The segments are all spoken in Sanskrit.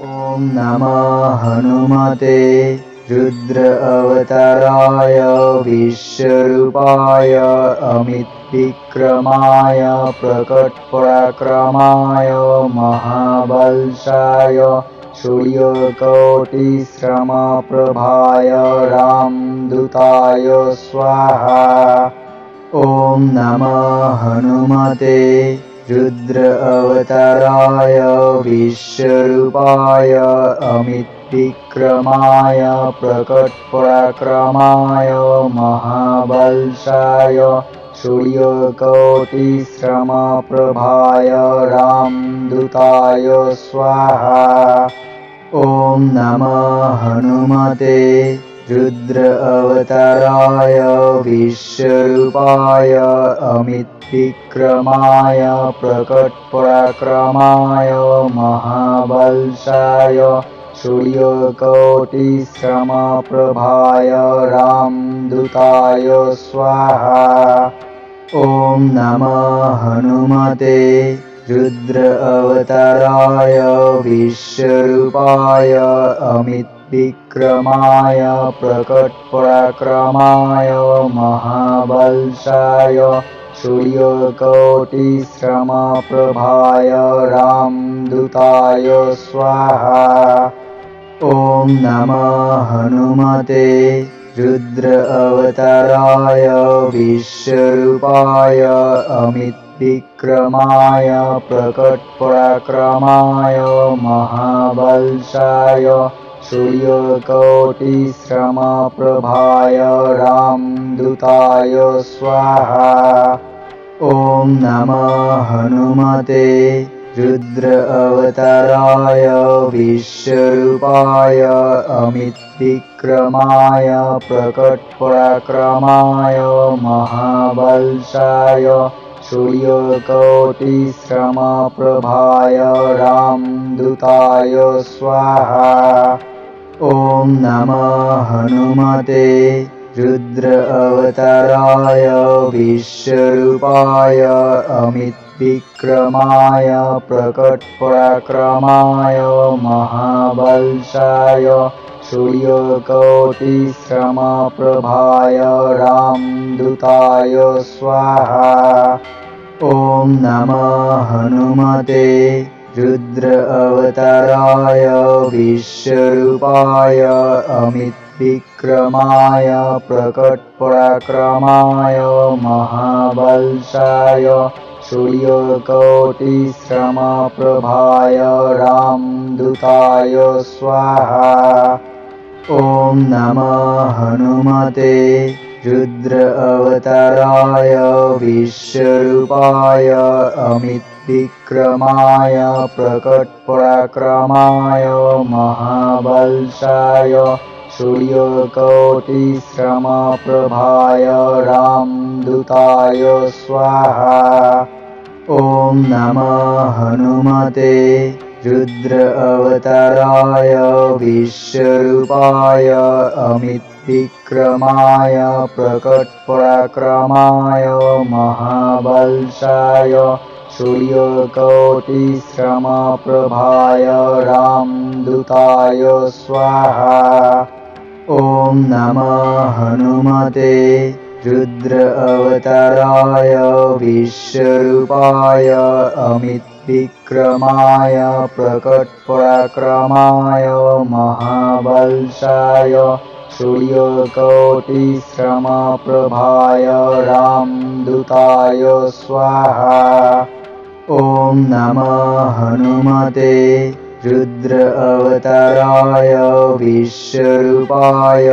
ॐ नमः हनुमते रुद्र अवताराय विश्वरूपाय अमितविक्रमाय प्रकटपराक्रमाय महाबलशाय सूर्यकोटिसमप्रभाय रामदूताय स्वाहा। ॐ नमः हनुमते रुद्र अवताराय विश्वरूपाय अमितविक्रमाय प्रकटपराक्रमाय महाबलशाय सूर्यकोटिसमप्रभाय रामदूताय स्वाहा। ॐ नमः हनुमते रुद्र अवताराय विश्वरूपाय अमितविक्रमाय प्रकटपराक्रमाय महाबलशाय सूर्यकोटिसमप्रभाय रामदूताय स्वाहा। ॐ नमः हनुमते रुद्र अवताराय विश्वरूपाय अमितविक्रमाय प्रकटपराक्रमाय महाबलशाय सूर्यकोटिसमप्रभाय रामदूताय स्वाहा। ॐ नमः हनुमते रुद्र अवताराय विश्वरूपाय अमितविक्रमाय प्रकटपराक्रमाय महाबलशाय सूर्यकोटिसमप्रभाय रामदूताय स्वाहा। ॐ नमः हनुमते रुद्र अवताराय विश्वरूपाय अमितविक्रमाय प्रकटपराक्रमाय महाबलशाय सूर्यकोटिसमप्रभाय रामदूताय स्वाहा। ॐ नमः हनुमते रुद्र अवताराय विश्वरूपाय अमितविक्रमाय प्रकटपराक्रमाय महाबलशाय सूर्यकोटिसमप्रभाय रामदूताय स्वाहा। ॐ नमः हनुमते रुद्र अवताराय विश्वरूपाय अमितविक्रमाय प्रकटपराक्रमाय महाबलशाय सूर्यकोटिसमप्रभाय रामदूताय स्वाहा। ॐ नमः हनुमते रुद्र अवताराय विश्वरूपाय अमितविक्रमाय प्रकटपराक्रमाय महाबलशाय सूर्यकोटिसमप्रभाय रामदूताय स्वाहा। ॐ नमः हनुमते रुद्र अवताराय विश्वरूपाय अमितविक्रमाय प्रकटपराक्रमाय महाबलशाय सूर्यकोटिसमप्रभाय रामदूताय स्वाहा। ॐ नमः हनुमते रुद्र अवताराय विश्वरूपाय अमितविक्रमाय प्रकटपराक्रमाय महाबलशाय सूर्यकोटिसमप्रभाय रामदूताय स्वाहा। ॐ नमः हनुमते रुद्र अवताराय विश्वरूपाय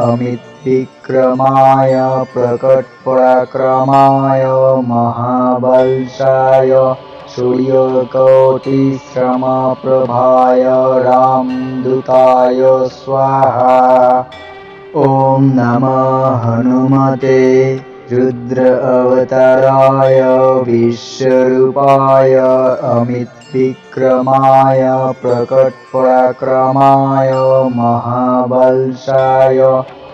अमितविक्रमाय प्रकटपराक्रमाय महाबलशाय सूर्यकोटिसमप्रभाय रामदूताय स्वाहा। ॐ नमः हनुमते रुद्र अवताराय विश्वरूपाय अमितविक्रमाय प्रकटपराक्रमाय महाबलशाय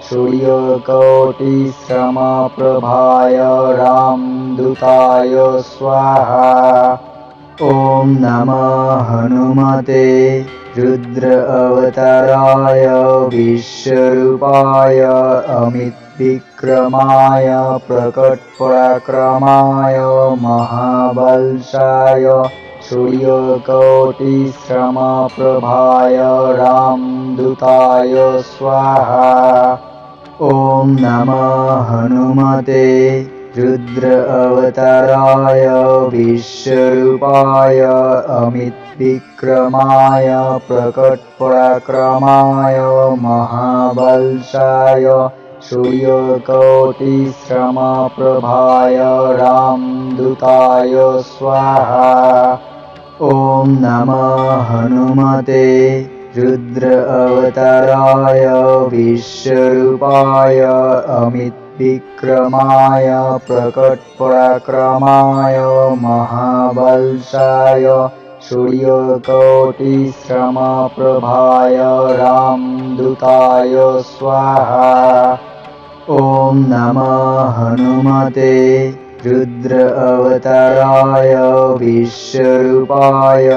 सूर्यकोटिसमप्रभाय रामदूताय स्वाहा। ॐ नमः हनुमते रुद्र अवताराय विश्वरूपाय अमितविक्रमाय प्रकटपराक्रमाय महाबलशाय सूर्यकोटिसमप्रभाय रामदूताय स्वाहा। ॐ नमः हनुमते रुद्र अवताराय विश्वरूपाय अमितविक्रमाय प्रकटपराक्रमाय महाबलशाय सूर्यकोटिसमप्रभाय रामदूताय स्वाहा। ॐ नमः हनुमते रुद्र अवताराय विश्वरूपाय अमितविक्रमाय प्रकटपराक्रमाय महाबलशाय सूर्यकोटिसमप्रभाय रामदूताय स्वाहा। ॐ नमः हनुमते रुद्र अवताराय विश्वरूपाय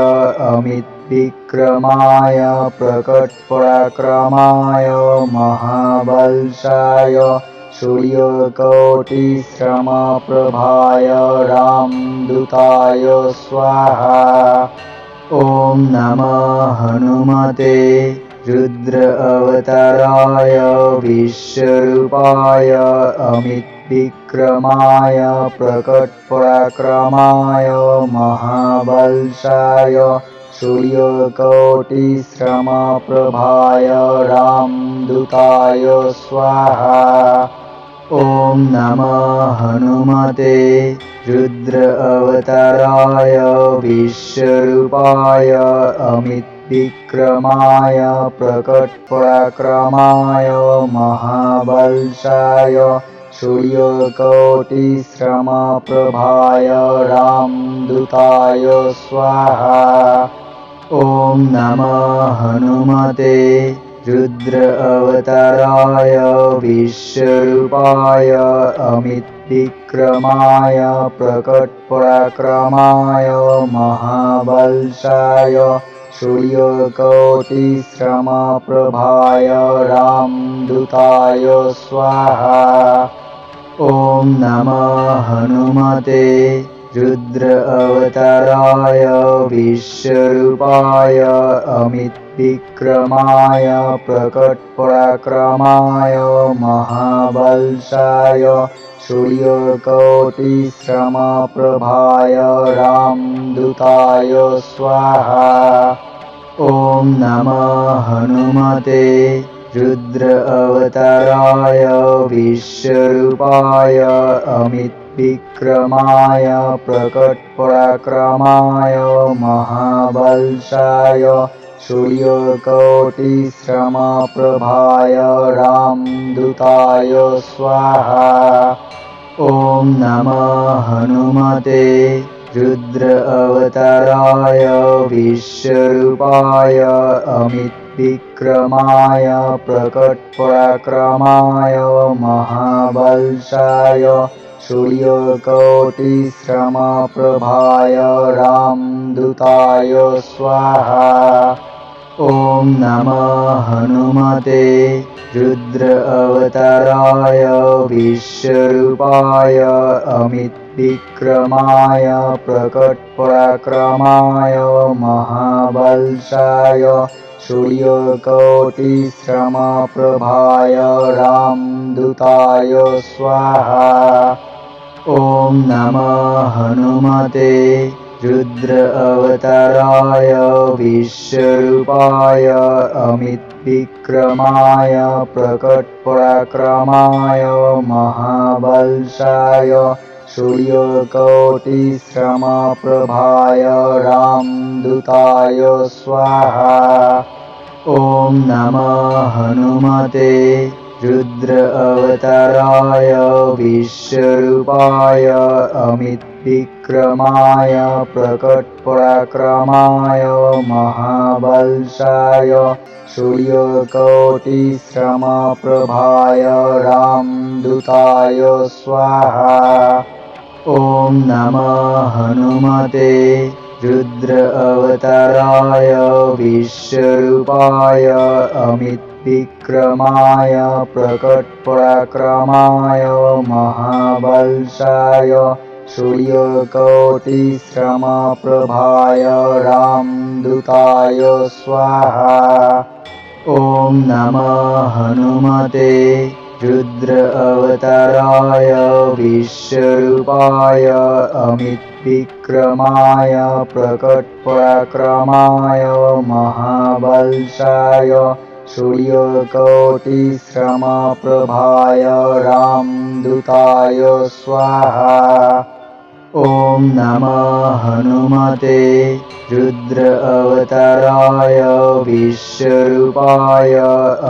अमितविक्रमाय प्रकटपराक्रमाय महाबलशाय सूर्यकोटिसमप्रभाय रामदूताय स्वाहा। ॐ नमः हनुमते रुद्र अवताराय विश्वरूपाय अमितविक्रमाय प्रकटपराक्रमाय महाबलशाय सूर्यकोटिसमप्रभाय रामदूताय स्वाहा। ॐ नमः हनुमते रुद्र अवताराय विश्वरूपाय अमितविक्रमाय प्रकटपराक्रमाय महाबलशाय सूर्यकोटिसमप्रभाय रामदूताय स्वाहा। ॐ नमः हनुमते रुद्र अवताराय विश्वरूपाय अमितविक्रमाय प्रकटपराक्रमाय महाबलशाय सूर्यकोटिसमप्रभाय रामदूताय स्वाहा। ॐ नमः हनुमते रुद्र अवताराय विश्वरूपाय अमितविक्रमाय प्रकटपराक्रमाय महाबलशाय सूर्यकोटिसमप्रभाय रामदूताय स्वाहा। ॐ नमः हनुमते रुद्र अवताराय विश्वरूपाय अमितविक्रमाय प्रकटपराक्रमाय महाबलशाय सूर्यकोटिसमप्रभाय रामदूताय स्वाहा। ॐ नमः हनुमते रुद्र अवताराय विश्वरूपाय अमितविक्रमाय प्रकटपराक्रमाय महाबलशाय सूर्यकोटिसमप्रभाय रामदूताय स्वाहा। ॐ नमः हनुमते रुद्र अवताराय विश्वरूपाय अमितविक्रमाय प्रकटपराक्रमाय महाबलशाय सूर्यकोटिसमप्रभाय रामदूताय स्वाहा। ॐ नमः हनुमते रुद्र अवताराय विश्वरूपाय अमितविक्रमाय प्रकटपराक्रमाय महाबलशाय सूर्यकोटिसमप्रभाय रामदूताय स्वाहा। ॐ नमः हनुमते रुद्र अवताराय विश्वरूपाय अमितविक्रमाय प्रकटपराक्रमाय महाबलशाय सूर्यकोटिसमप्रभाय रामदूताय स्वाहा। ॐ नमः हनुमते रुद्र अवताराय विश्वरूपाय अमितविक्रमाय प्रकटपराक्रमाय महाबलशाय सूर्यकोटिसमप्रभाय रामदूताय स्वाहा। ॐ नमः हनुमते रुद्र अवताराय विश्वरूपाय अमितविक्रमाय प्रकटपराक्रमाय महाबलशाय सूर्यकोटिसमप्रभाय रामदूताय स्वाहा। ॐ नमः हनुमते रुद्र अवताराय विश्वरूपाय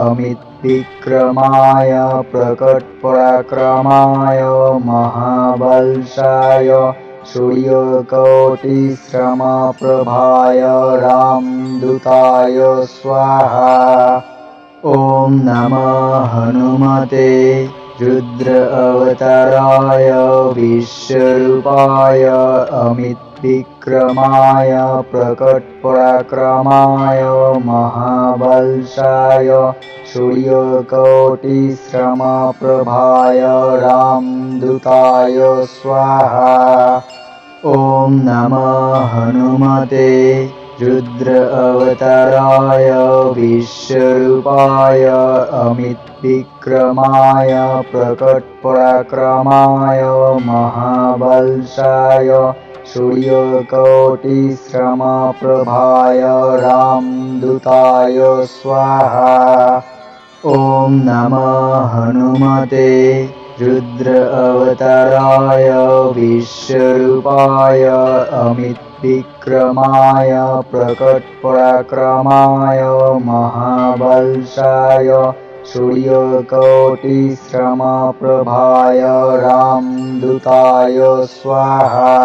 अमितविक्रमाय प्रकटपराक्रमाय महाबलशाय सूर्यकोटिसमप्रभाय रामदूताय स्वाहा। ॐ नमः हनुमते रुद्र अवताराय विश्वरूपाय अमितविक्रमाय प्रकटपराक्रमाय महाबलशाय सूर्यकोटिसमप्रभाय रामदूताय स्वाहा। ॐ नमः हनुमते रुद्र अवताराय विश्वरूपाय अमितविक्रमाय प्रकटपराक्रमाय महाबलशाय सूर्यकोटिसमप्रभाय रामदूताय स्वाहा। ॐ नमः हनुमते रुद्र अवताराय विश्वरूपाय अमितविक्रमाय प्रकटपराक्रमाय महाबलशाय सूर्यकोटिसमप्रभाय रामदूताय स्वाहा।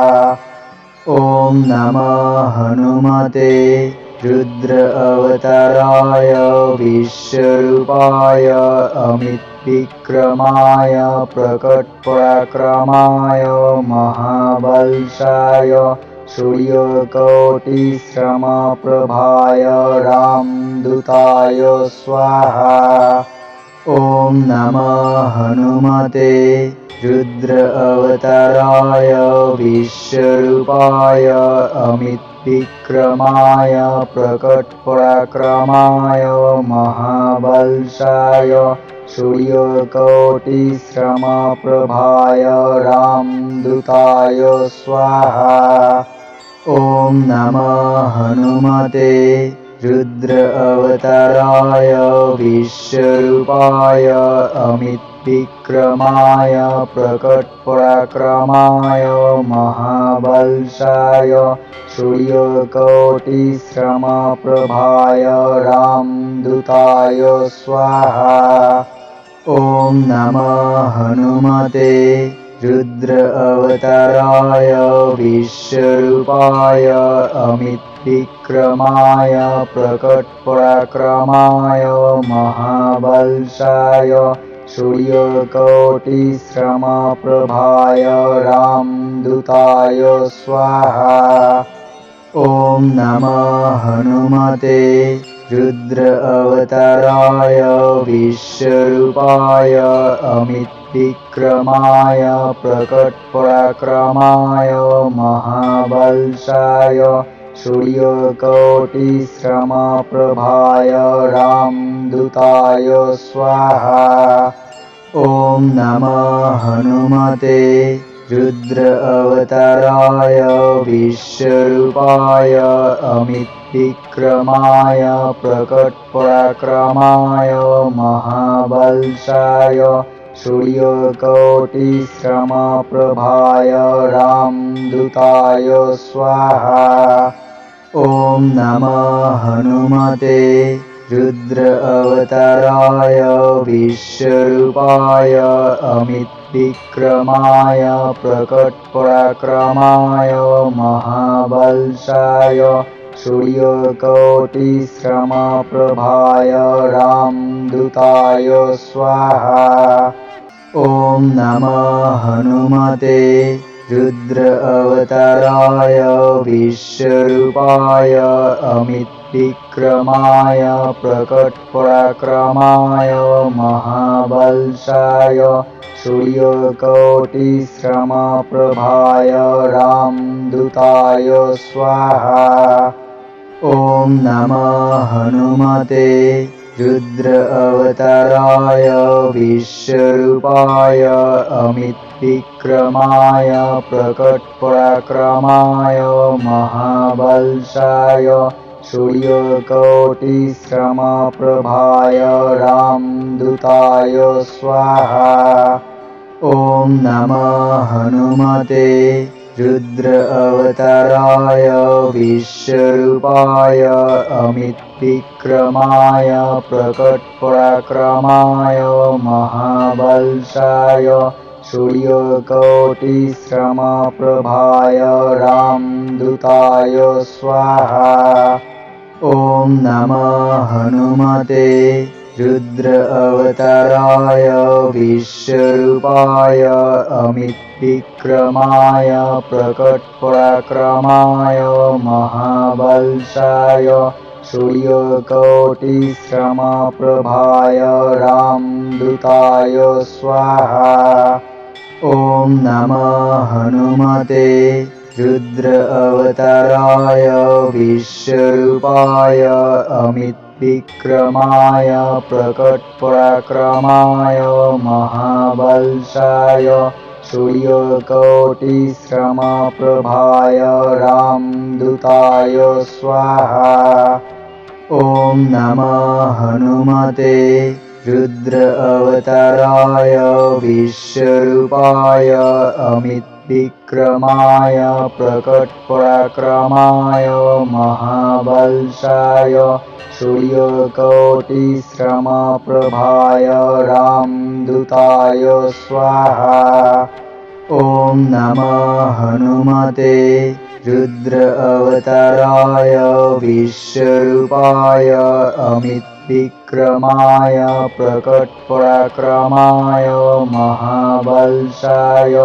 ॐ नमः हनुमते रुद्र अवताराय विश्वरूपाय अमितविक्रमाय प्रकटपराक्रमाय महाबलशाय सूर्यकोटिसमप्रभाय रामदूताय स्वाहा। ॐ नमः हनुमते रुद्र अवताराय विश्वरूपाय अमितविक्रमाय प्रकटपराक्रमाय महाबलशाय सूर्यकोटिसमप्रभाय रामदूताय स्वाहा। ॐ नमः हनुमते रुद्र अवताराय विश्वरूपाय अमितविक्रमाय प्रकटपराक्रमाय महाबलशाय सूर्यकोटिसमप्रभाय रामदूताय स्वाहा। ॐ नमः हनुमते रुद्र अवताराय विश्वरूपाय अमितविक्रमाय प्रकटपराक्रमाय महाबलशाय सूर्यकोटिसमप्रभाय रामदूताय स्वाहा। ॐ नमः हनुमते रुद्र अवताराय विश्वरूपाय अमितविक्रमाय प्रकटपराक्रमाय महाबलशाय सूर्यकोटिसमप्रभाय रामदूताय स्वाहा। ॐ नमः हनुमते रुद्र अवताराय विश्वरूपाय अमितविक्रमाय प्रकटपराक्रमाय महाबलशाय सूर्यकोटिसमप्रभाय रामदूताय स्वाहा। ॐ नमः हनुमते रुद्र अवताराय विश्वरूपाय अमितविक्रमाय प्रकटपराक्रमाय महाबलशाय सूर्यकोटिसमप्रभाय रामदूताय स्वाहा। ॐ नमः हनुमते रुद्र अवताराय विश्वरूपाय अमितविक्रमाय प्रकटपराक्रमाय महाबलशाय सूर्यकोटिसमप्रभाय रामदूताय स्वाहा। ॐ नमः हनुमते रुद्र अवताराय विश्वरूपाय अमितविक्रमाय प्रकटपराक्रमाय महाबलशाय सूर्यकोटिसमप्रभाय रामदूताय स्वाहा। ॐ नमः हनुमते रुद्र अवताराय विश्वरूपाय अमितविक्रमाय प्रकटपराक्रमाय महाबलशाय सूर्यकोटिसमप्रभाय रामदूताय स्वाहा। ॐ नमः हनुमते रुद्र अवताराय विश्वरूपाय अमितविक्रमाय प्रकटपराक्रमाय महाबलशाय सूर्यकोटिसमप्रभाय रामदूताय स्वाहा। ॐ नमः हनुमते रुद्र अवताराय विश्वरूपाय अमितविक्रमाय प्रकटपराक्रमाय महाबलशाय सूर्यकोटिसमप्रभाय रामदूताय स्वाहा। ॐ नमः हनुमते रुद्र अवताराय विश्वरूपाय अमितविक्रमाय प्रकटपराक्रमाय महाबलशाय सूर्यकोटिसमप्रभाय रामदूताय स्वाहा। ॐ नमः हनुमते रुद्र अवताराय विश्वरूपाय अमितविक्रमाय प्रकटपराक्रमाय महाबलशाय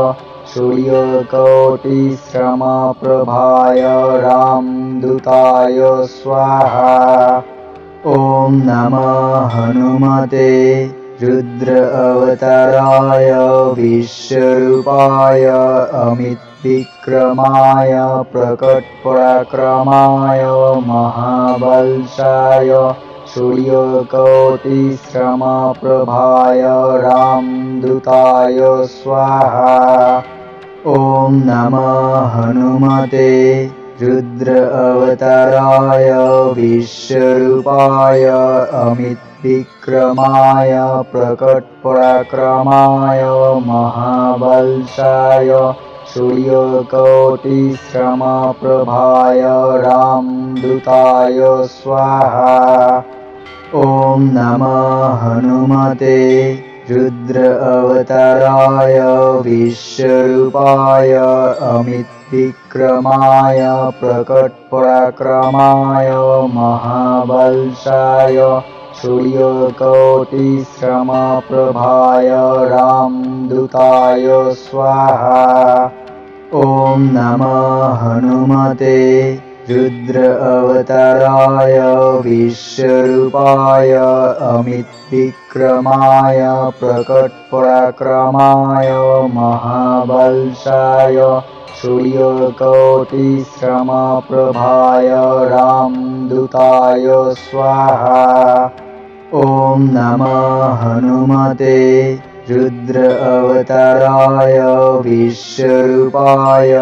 सूर्यकोटिसमप्रभाय रामदूताय स्वाहा। ॐ नमः हनुमते रुद्र अवताराय विश्वरूपाय अमितविक्रमाय प्रकटपराक्रमाय महाबलशाय सूर्यकोटिसमप्रभाय रामदूताय स्वाहा। ॐ नमः हनुमते रुद्र अवताराय विश्वरूपाय अमितविक्रमाय प्रकटपराक्रमाय महाबलशाय सूर्यकोटिसमप्रभाय रामदूताय स्वाहा। ॐ नमः हनुमते रुद्र अवताराय विश्वरूपाय अमितविक्रमाय प्रकटपराक्रमाय महाबलशाय सूर्यकोटिसमप्रभाय रामदूताय स्वाहा। ॐ नमः हनुमते रुद्र अवताराय विश्वरूपाय अमितविक्रमाय प्रकटपराक्रमाय महाबलशाय सूर्यकोटिसमप्रभाय रामदूताय स्वाहा। ॐ नमः हनुमते रुद्र अवताराय विश्वरूपाय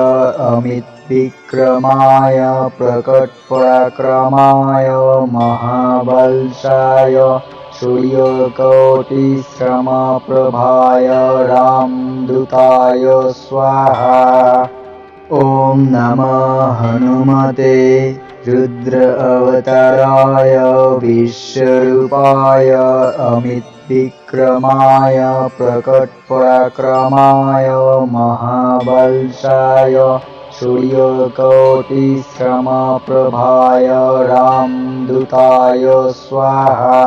अमितविक्रमाय प्रकटपराक्रमाय महाबलशाय सूर्यकोटिसमप्रभाय रामदूताय स्वाहा। ॐ नमः हनुमते रुद्र अवताराय विश्वरूपाय अमितविक्रमाय प्रकटपराक्रमाय महाबलशाय सूर्यकोटिसमप्रभाय रामदूताय स्वाहा।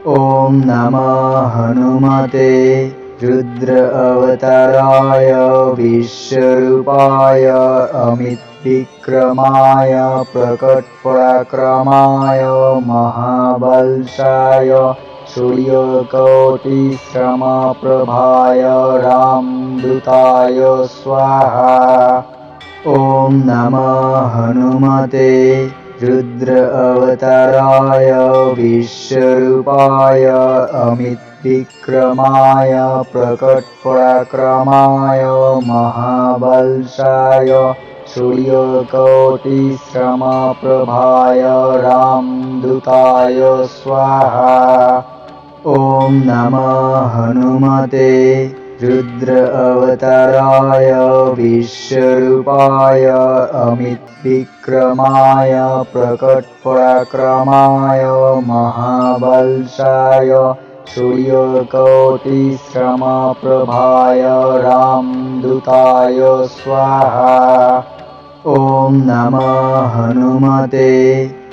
ॐ नमः हनुमते रुद्र अवताराय विश्वरूपाय अमितविक्रमाय प्रकटपराक्रमाय महाबलशाय सूर्यकोटिसमप्रभाय रामदूताय स्वाहा। ॐ नमः हनुमते रुद्र अवताराय विश्वरूपाय अमितविक्रमाय प्रकटपराक्रमाय महाबलशाय सूर्यकोटिसमप्रभाय रामदूताय स्वाहा। ॐ नमः हनुमते रुद्र अवताराय विश्वरूपाय अमितविक्रमाय प्रकटपराक्रमाय महाबलशाय सूर्यकोटिसमप्रभाय रामदूताय स्वाहा। ॐ नमः हनुमते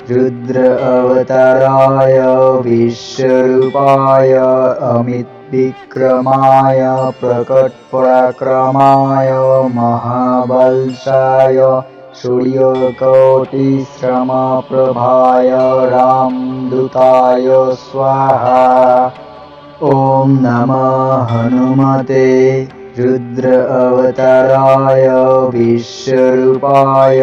रुद्र अवताराय विश्वरूपाय अमितविक्रमाय प्रकटपराक्रमाय महाबलशाय सूर्यकोटिसमप्रभाय रामदूताय स्वाहा। ॐ नमः हनुमते रुद्र अवताराय विश्वरूपाय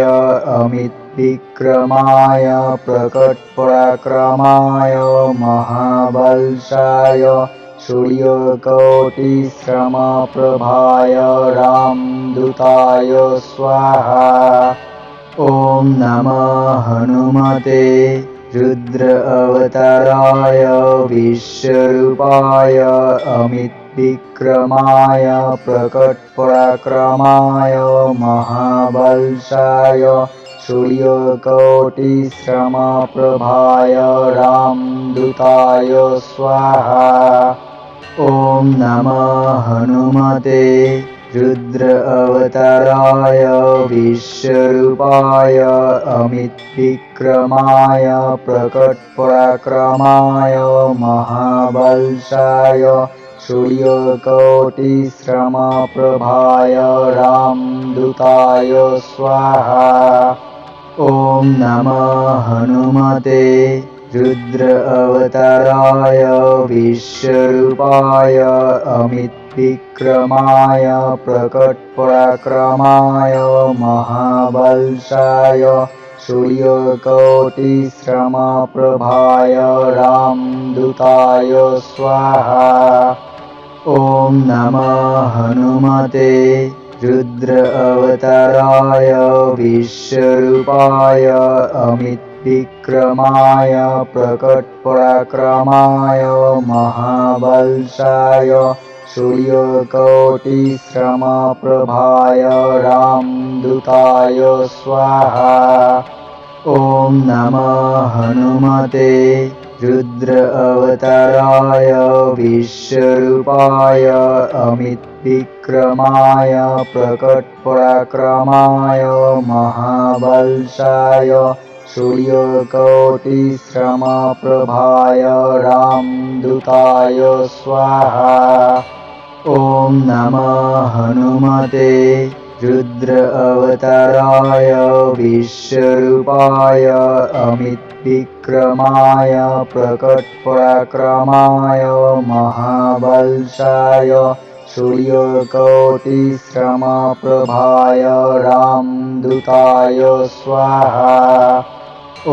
अमितविक्रमाय प्रकटपराक्रमाय महाबलशाय सूर्यकोटिसमप्रभाय रामदूताय स्वाहा। ॐ नमः हनुमते रुद्र अवताराय विश्वरूपाय अमितविक्रमाय प्रकटपराक्रमाय महाबलशाय सूर्यकोटिसमप्रभाय रामदूताय स्वाहा। ॐ नमः हनुमते रुद्र अवताराय विश्वरूपाय अमितविक्रमाय प्रकटपराक्रमाय महाबलशाय सूर्यकोटिसमप्रभाय रामदूताय स्वाहा। ॐ नमः हनुमते रुद्र अवताराय विश्वरूपाय अमितविक्रमाय प्रकटपराक्रमाय महाबलशाय सूर्यकोटिसमप्रभाय रामदूताय स्वाहा। ॐ नमः हनुमते रुद्र अवताराय विश्वरूपाय अमितविक्रमाय प्रकटपराक्रमाय महाबलशाय सूर्यकोटिसमप्रभाय रामदूताय स्वाहा। ॐ नमः हनुमते रुद्र अवताराय विश्वरूपाय अमितविक्रमाय प्रकटपराक्रमाय महाबलशाय सूर्यकोटिसमप्रभाय रामदूताय स्वाहा। ॐ नमः हनुमते रुद्र अवताराय विश्वरूपाय अमितविक्रमाय प्रकटपराक्रमाय महाबलशाय सूर्यकोटिसमप्रभाय रामदूताय स्वाहा। ॐ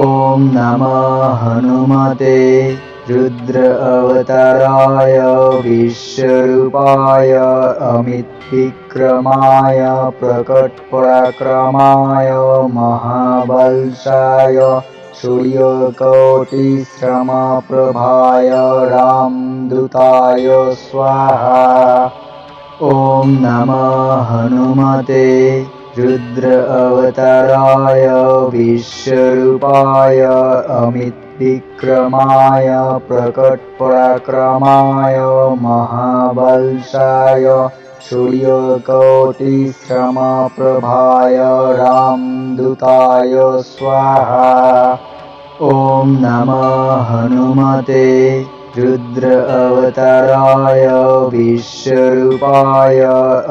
नमः हनुमते रुद्र अवताराय विश्वरूपाय अमितविक्रमाय प्रकटपराक्रमाय महाबलशाय सूर्यकोटिसमप्रभाय रामदूताय स्वाहा। ॐ नमः हनुमते रुद्र अवताराय विश्वरूपाय अमितविक्रमाय प्रकटपराक्रमाय महाबलशाय सूर्यकोटिसमप्रभाय रामदूताय स्वाहा। ॐ नमः हनुमते रुद्र अवताराय विश्वरूपाय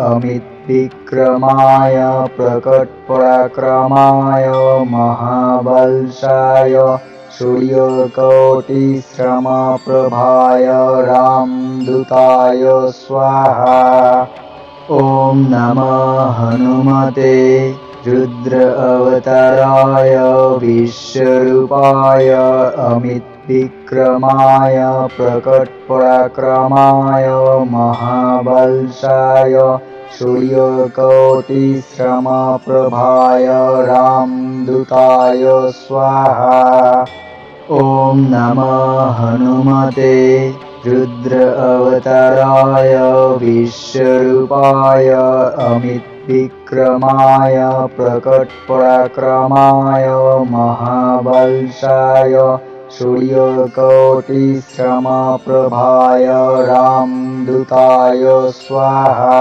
अमितविक्रमाय प्रकटपराक्रमाय महाबलशाय सूर्यकोटिसमप्रभाय रामदूताय स्वाहा। ॐ नमः हनुमते रुद्र अवताराय विश्वरूपाय अमितविक्रमाय प्रकटपराक्रमाय महाबलशाय सूर्यकोटिसमप्रभाय रामदूताय स्वाहा। ॐ नमः हनुमते रुद्र अवताराय विश्वरूपाय अमितविक्रमाय प्रकटपराक्रमाय महाबलशाय सूर्यकोटिसमप्रभाय रामदूताय स्वाहा।